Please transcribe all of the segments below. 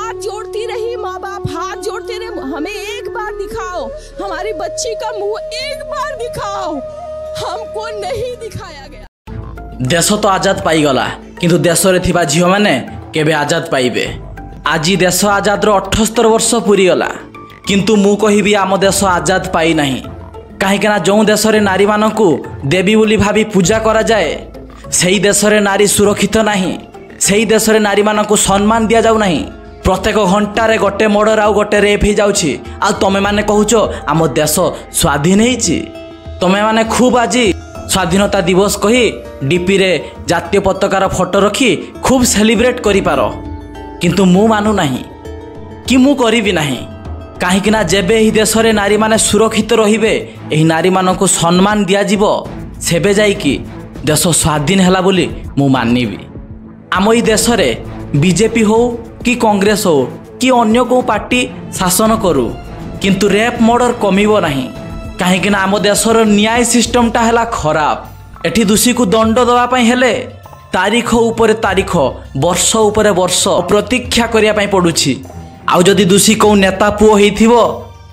हाथ जोड़ती रही, माँ बाप हाथ जोड़ते रहे, हमें एक बार दिखाओ, हमारी बच्ची का मुंह एक बार दिखाओ। हमको नहीं दिखाया गया। देश तो आजाद पाईगला किंतु देश रे थिबा झियो माने केबे आजाद पाइबे। आज देश आजाद 78 वर्ष पूरी गला किंतु मु कहिबी आम देश आजाद पाई नहीं। कहीं जो देश रे नारी मानकू देवी बोली भाभी पूजा करा जाए सही देश रे नारी सुरक्षित नहीं, सही देश रे नारी मानकू सम्मान दिया जाऊ नहीं। प्रत्येक घंटारे गोटे मर्डर आउ गोटे रेप हो जाउछि। आ तमे माने कहूचो आम देश स्वाधीन होइछि। तमे माने खूब आज स्वाधीनता दिवस कही डीपी रे जातीय पताकार फोटो रखी खूब सेलिब्रेट करि पारो किंतु मु मानु नहीं कि मु करिबि नहीं। कहीं जेबे ही देश रे नारी माने सुरक्षित रहिबे, एही नारी मानकू सम्मान दिया जिवो, सेबे जाई कि देश स्वाधीन हैला बोली मु मानिबी। आम ई देश रे बीजेपी हो कि कांग्रेस हो कि अन्य को पार्टी शासन करू किंतु रेप मर्डर कमिबो नहीं। कहीं आम देशर न्याय सिस्टमटा है खराब। एठी दोषी को दंड दवा पई हेले तारीख उपरे तारीख, वर्ष उपरे वर्ष प्रतीक्षा करिया पड़ुछि। आउ जदि दोषी को नेता पुओ हेइथिबो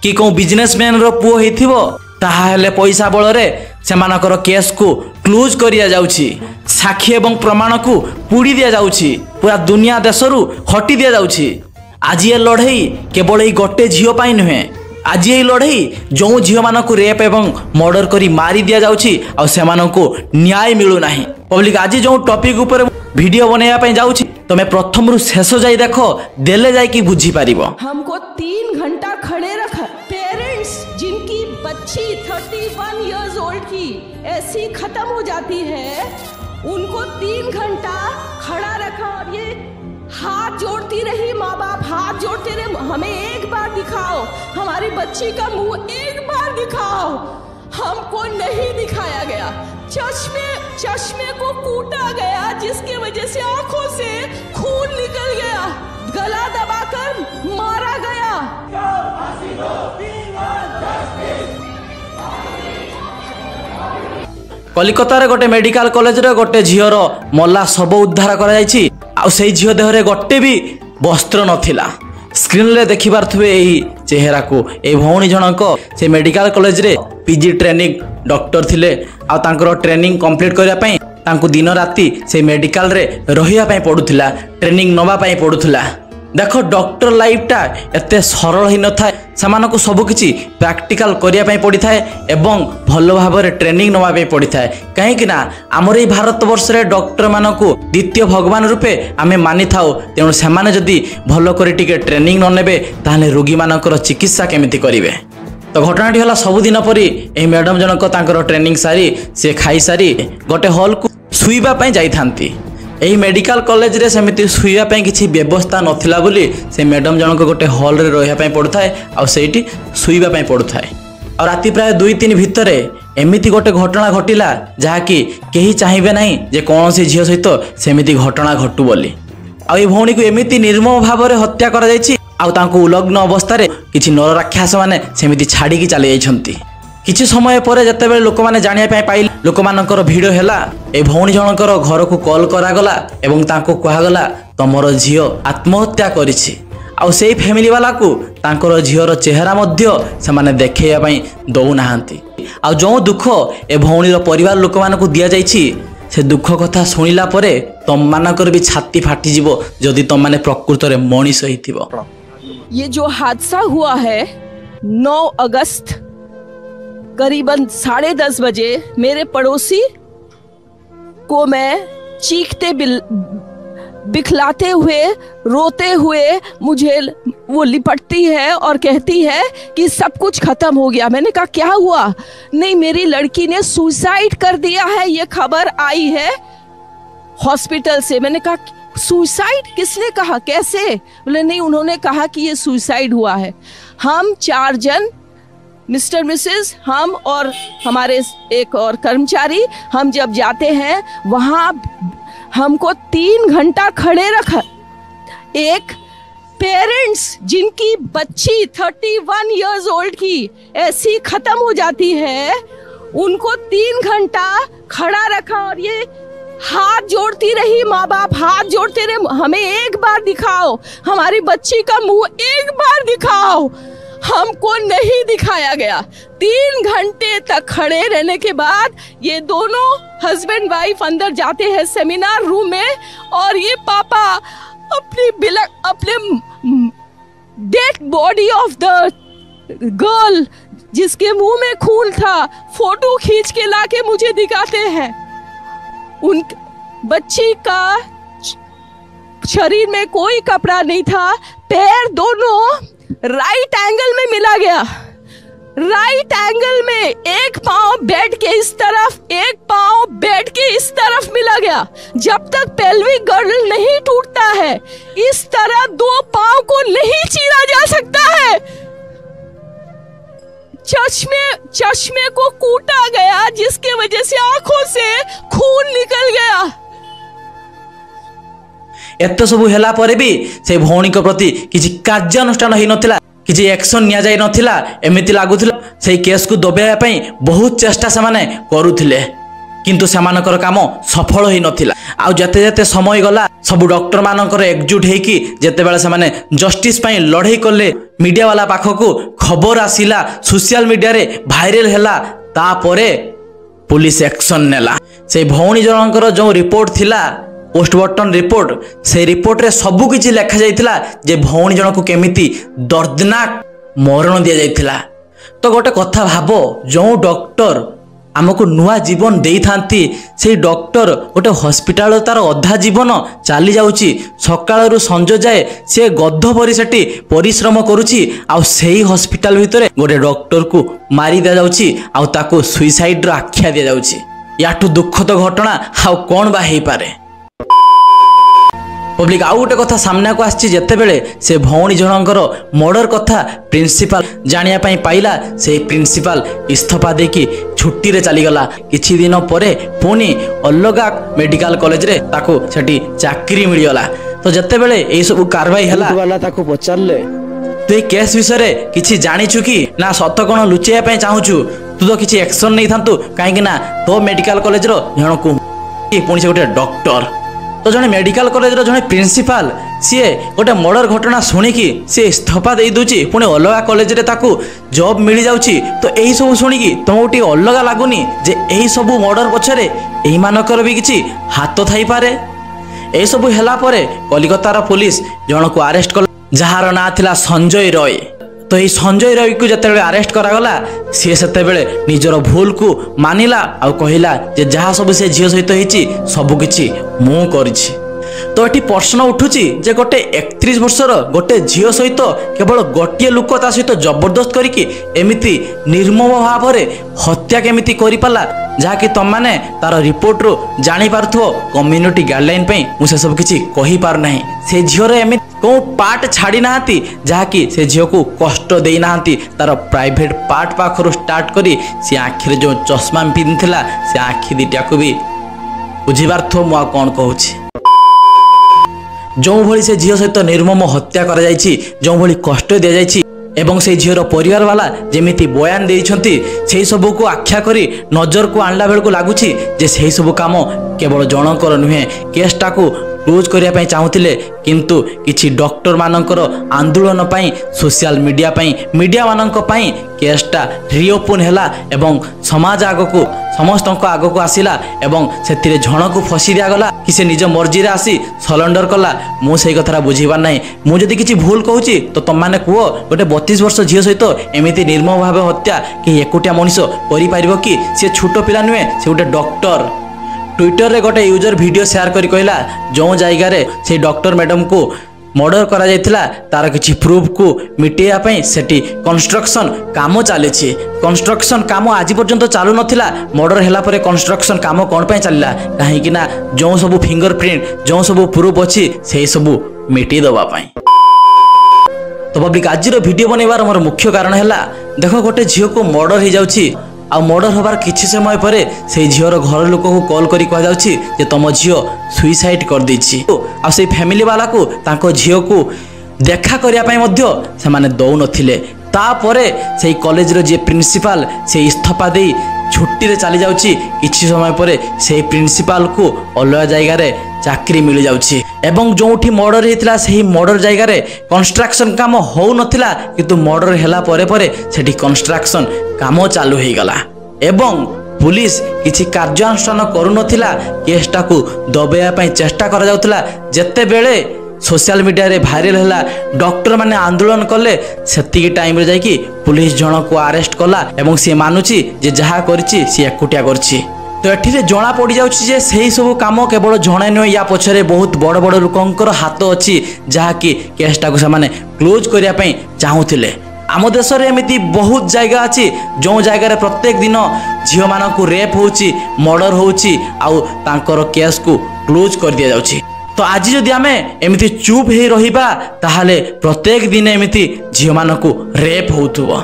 कि को बिजनेसमैन रो पुओ हेइथिबो ताहाले पैसा बल रे सेमानकर केस को क्लोज करिया जाउछि। साक्षी एवं प्रमाण को पुड़ी दिया जाउछि, पूरा दुनिया देशरू हटी दिया जाउछि। आज ये लड़ाई केवल एई गोटे झियो पाई नुहे। आज ये लड़ाई जो झील मानक रेप एवं मर्डर करी मारी दिया जाउछि आ सेमानकू न्याय मिलू नहीं। पब्लिक आज जो टॉपिक ऊपर वीडियो बनाया पे जाउछि तमे प्रथम रु शेष जाई देखो, देले जाई कि बुझी पारिबो। हमको 3 घंटा खड़े रखा। पेरेंट्स जिनकी बच्ची 31 इयर्स ओल्ड की ऐसी खत्म हो जाती है, उनको 3 घंटा खड़ा रखा और ये हाथ जोड़ती रही, माँ बाप हाथ जोड़ते रहे, हमें एक बार दिखाओ, हमारी बच्ची का मुंह एक बार दिखाओ। हमको नहीं दिखाया गया। चश्मे को कूटा गया जिसकी वजह से आंखों से खून निकल गया, गला दबाकर मारा गया। कलिकतार गोटे मेडिकल कॉलेज रे गोटे झीर मल्ला शव उद्धार करा जायछि। आ सेई झील देहरे गोटे भी वस्त्र नथिला। स्क्रीन रे देखि पारथुबे एही चेहरा को। ए भौणी जनक से मेडिकल कॉलेज रे पीजी ट्रेनिंग डॉक्टर थिले। आ तांकर ट्रेनिंग कंप्लीट करिया पई तांको दिन राति से मेडिकल रे रहिया पई पडुथिला, ट्रेनिंग नबा पई पडुथिला। देखो डॉक्टर लाइफटा एते सरल ही न थाए, सेमानकु सब किछि प्रैक्टिकल करिया पई पड़ी थाए एवं भल भाबरे ट्रेनिंग नवा पई पड़ी थाए। कहीं कि ना हमर ए भारत वर्ष रे डॉक्टर मानकु द्वितीय भगवान रूपे आमे मानि थाउ। तेणु सेमाने जदि भल करी टिके ट्रेनिंग न नेबे ताहले रोगी मानकर चिकित्सा केमिति करिवे। तो घटनाटी हला सबुदिन परी ए मैडम जनक तांकर ट्रेनिंग सारी से खाई सारी गोटे हॉल को सुईबा पई जाई थांती। एही मेडिकल कॉलेज रे सेमिति सुईया पई किछि व्यवस्था नथिला बोली से मैडम जनक गोटे हॉल रे रहिया पई पडुथाय आ सेठी सुईबा पई पडुथाय। और राति प्राय 2-3 भितरे एमिति गोटे घटना घटिला जहा कि केही चाहिबे नाही जे कोनोसी झियो सहित सेमिति घटना घटू बोली। आ ए भौणी को एमिति निर्मम भाव रे हत्या करा जायछि। आ तांको उलग्न अवस्था रे किछि नर राक्षस माने सेमिति छाडी की चले जाइछंती। किछि समय पर जतेबेले लोक माने जानिया पई पाइल, लोक मानकर भिड़ हैला। ए भौणी जनकर घर को कॉल करा गला एवं तांको कहा गला तमरो झियो आत्महत्या करिछि। आ सेई फैमिली वाला को तांकर झियोर चेहरा मध्य से माने देखैया पई दउ नाहंती। आ जो दुख ए भौणीर परिवार लोक मानकु दिया जाइछि से दुख कथा सुनिला परे तम मानकर भी छाती फाटी जिवो जदि तम माने प्रकृत रे मनीष होइथिबो। ये जो हादसा हुआ है 9 अगस्त करीबन 10:30 बजे, मेरे पड़ोसी को मैं चीखते बिखलाते हुए रोते हुए मुझे वो लिपटती है और कहती है कि सब कुछ खत्म हो गया। मैंने कहा क्या हुआ? नहीं, मेरी लड़की ने सुसाइड कर दिया है, ये खबर आई है हॉस्पिटल से। मैंने कहा सुसाइड? किसने कहा, कैसे? बोले नहीं, उन्होंने कहा कि ये सुसाइड हुआ है। हम 4 जन, मिस्टर मिसेस, हम और हमारे एक और कर्मचारी, हम जब जाते हैं वहाँ हमको 3 घंटा खड़े रखा। एक पेरेंट्स जिनकी बच्ची 31 इयर्स ओल्ड की ऐसी खत्म हो जाती है, उनको 3 घंटा खड़ा रखा और ये हाथ जोड़ती रही, माँ बाप हाथ जोड़ते रहे, हमें एक बार दिखाओ, हमारी बच्ची का मुंह एक बार दिखाओ। हमको नहीं दिखाया गया। 3 घंटे तक खड़े रहने के बाद ये दोनों हस्बैंड वाइफ अंदर जाते हैं सेमिनार रूम में, और ये पापा अपने dead body of the girl जिसके मुंह में खून था फोटो खींच के लाके मुझे दिखाते हैं। उन बच्ची का शरीर में कोई कपड़ा नहीं था, पैर दोनों राइट एंगल में मिला गया, राइट एंगल में, एक पांव बेड के इस तरफ, एक पांव बेड के इस तरफ मिला गया। जब तक पेल्विक गर्डल नहीं टूटता है इस तरह 2 पांव को नहीं चीरा जा सकता है। चश्मे को कूटा गया जिसके वजह से आंखों से खून निकल गया। एत सबू हेला परे भी से भौणी को प्रति किसी कार्यानुष्ठान होई नथिला, किसी एक्शन निया जाई नथिला। एमिति लागुथिला से केस को दबाइबा पई बहुत चेष्टा से माने करूथिले, किंतु सेमानकर काम सफल होई नथिला। आ जते जते समय गला सब डॉक्टर मानकर एकजुट हेकी जेते बेले से माने जस्टिस पई लड़ाई करले, मीडिया वाला पाखकू खबर आसिला, सोशल मीडिया रे वायरल हैला, तापरे पुलिस एक्शन नेला। से भौणी जनकर जो रिपोर्ट थिला पोस्टमार्टम रिपोर्ट, से रिपोर्ट रे सबु किछि लेखा जाइथिला जे भौणी जन को केमिति दर्दनाक मरण दिया जाइथिला। तो गोटे कथा भाबो, जो डॉक्टर आमको नुआ जीवन देई थांती से डॉक्टर गोटे हॉस्पिटल तार अधा जीवन चली जाउची, सकाळरू संज जाए से गध परी सेठी परिश्रम करूची, आ सेही हॉस्पिटल भितरे गोटे डॉक्टर को मारी दिया जाउची, आ ताको सुइसाइड रो आख्या दिया जाउची। याठू दुखद घटना आ कोन बा हेई पारे। पब्लिक आउ गोटे कथा सामना को आछि, जेते बेले से भौणी जनकर मर्डर कथा प्रिंसिपल जानिया पई पाइला, से प्रिंसिपल इस्तीफा देकी छुट्टी रे चली गला। किछि दिन परे पुनी अलगा मेडिकल कॉलेज रे ताको सेठी चाकरी मिल गला। तो जेते बेले ए सब कार्रवाई हला वाला ताको पचारले तु ए केस विषय रे किछि जानिछु कि ना सत कोन लुचेया पई चाहूछु, तू तो किछि एक्शन नै थांतु, काहे कि ना तो मेडिकल कॉलेज रो जणको पुनी से गोटे डॉक्टर, तो जने मेडिकल कॉलेज रो जने प्रिंसिपल सीए गोटे मर्डर घटना शुणिकी सी इस्तीफा दे दूची, पुणी अलग कॉलेज रे ताकू जॉब मिल जाउची। तो यही सब शुणिकी तुमको टी अलग लागुनी जे यही सब मर्डर पछरे एही मानकर भी किछि हाथ थाई पारे। यही सब हैला परे कलिकतार पुलिस जन को अरेस्ट कला, जहार ना थिला संजय रॉय। तो यही संजय रॉय को जते अरेस्ट करागला सी सेते बेले निजर भूल को मानिला आ कहिला जे जहा सब से झियो सहित होईची सब किछि मु करिछि। तो एटी प्रश्न उठुची जे गोटे 31 वर्षर गोटे झियो सहित केवल गोटे लोक ता सहित जबरदस्त करिकी एमिति निर्मम भाव रे हत्या केमिति करि पाला, जहा कि तुम माने तार रिपोर्ट रो जानि पारथो कम्युनिटी गाइडलाइन पे मु से सब किछि कहि पार नाही। से झियो रे एमिति को पार्ट छाड़ी नाहंती जहा कि से झियो को कष्ट देई नाहंती, तार प्राइवेट पार्ट पाखरो स्टार्ट करी से आखिर जो चश्मा पिंधिला से आखि दिटा को भी बुझिबारथो मु कोन कहूछि। जो भली से झियो सहित निर्मम हत्या करा जायछि, जो भली कष्ट दिया जायछि एवं से झियर परिवार वाला जेमिति बयान देइछंती से सब को आख्या करी नजर को आणला बेल को लागुछि जे से सब काम केवल जनकर नुहे, केसटा को क्लोज करिया पई चाहुतिले, किंतु किछि डॉक्टर मानकर आंदोलन पई सोशल मीडिया पई मीडिया मानक पई केसटा रिओपन हैला एवं समाज आगो को समस्त आगो को आसिला एवं सेतिरे झण को फसी दिया गला कि से निज मर्जी रे आसी सरेंडर कला। मु सेही कथा बुझीबार नाही, मु जदि किछि भूल कहूछि तो तुम माने कुओ गोटे 32 वर्ष झियो सहित एमिति निर्मम भाव हत्या कि एकुटिया मनुष्य करि पारिबो कि? से छोटो पिला नुहे, से गोटे डॉक्टर। ट्विटर रे गोटे यूजर वीडियो शेयर करी कहला जो जायगा रे से डॉक्टर मैडम को मर्डर करा जायतिला तार किछि प्रूफ को मिटेया पई सेठी कंस्ट्रक्शन काम चलेछि। कंस्ट्रक्शन काम आज पर्यंत चालू नथिला, मर्डर हैला परे कंस्ट्रक्शन काम कोन पई चलला काहे कि ना जो सब फिंगरप्रिंट जो सब प्रूफ अछि से सब मिटी दबा पई। तो पब्लिक आज वीडियो बनैबार मोर मुख्य कारण हैला देखो गोटे झियो को मर्डर हो जाउछि आ मर्डर होबार किछि समय परे से झियोर घर लोक को कॉल करी कह जाउछि जे तम झियो सुइसाइड कर दैछि। आ से फैमिली वाला को ताको झियो को देखा करिया पई मध्य से माने दउ नथिले। तापरे से कॉलेज रो जे प्रिंसिपल से इस्तीफा देई छुट्टी रे चली जाउची किछि समय परे से प्रिंसिपल को अलग जगह रे चाकरी मिल जाउची एवं जोठी मर्डर हेतिला सही मर्डर जगह रे कंस्ट्रक्शन काम हो नथिला किंतु मर्डर हेला परे परे सेठी कंस्ट्रक्शन काम चालू हे गला एवं पुलिस किछि कार्यानुष्ठान करू नथिला केसटा को दबेया पई चेष्टा करा जाउतला जत्ते बेले सोशल मीडिया रे भाइरल हैला डॉक्टर माने आंदोलन कले सेतिकी टाइम रे जाई पुलिस जण को अरेस्ट कला एवं से मानुची जे जहा करछि से एकुटिया करछि तो एठी जना पड़ जाउछि जे सही सब काम केवल जणे न या पछरे बहुत बड़ बड़ लोकंकर हाथ अछि जहा कि केसटा को से क्लोज करिया पई चाहुथिले आम देश में एमती बहुत जगह अच्छी जो जगह प्रत्येक दिन झील मान को रेप होची मर्डर होची आउ तांकर केस को क्लोज कर दिया जाउछि तो आज जदि आमे एमती चुप हे रहिबा ताहाले प्रत्येक दिन एमती झील मान को रेप होउथुबो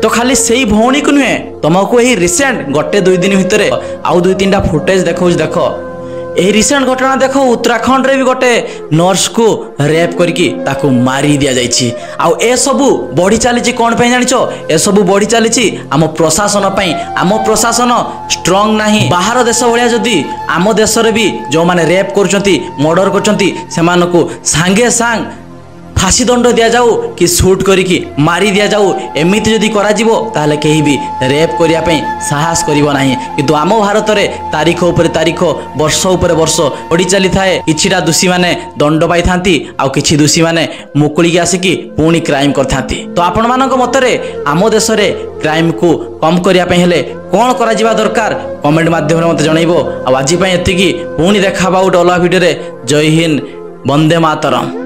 तो खाली सही भौणी को नुहे तुमको यही रिसेंट गोटे 2 दिन भितर आउ 2-3टा फुटेज देखो यही रिसेंट घटना देखो उत्तराखंड रे भी गोटे नर्स को रेप करके ताको मारी दिया जाइछि आउ ए सबु बढ़ी चली कौन पे जानिछो ए सबु बढ़ी चली आम प्रशासन पई आम प्रशासन स्ट्रांग नाही बाहर देश भलिया जदी आम देश रे भी जो माने रेप करचंती मर्डर करचंती सेमान को सांगे सांग फांसी दंड दिया जाऊ कि शूट करिकी मारी दिया जाऊ एमिति जदि करा जिवो ताले केही भी रेप करिया पई साहस करिवो नाही किंतु आम भारत रे तारीख ऊपर तारीख वर्ष ऊपर वर्ष ओडी चली थाए किछिटा दोषी माने दंड पाई थांती आ किछि दोषी माने मुकुली के आसिकी पुणी क्राइम करथांती तो आपण मानक मतरे आम देश रे क्राइम को कम करिया पई हेले कोन करा जिबा दरकार कमेंट माध्यम रे मते जणाइबो आ आज पई एतिकी पुणी देखाबा उट अलग वीडियो रे जय हिंद वंदे मातरम।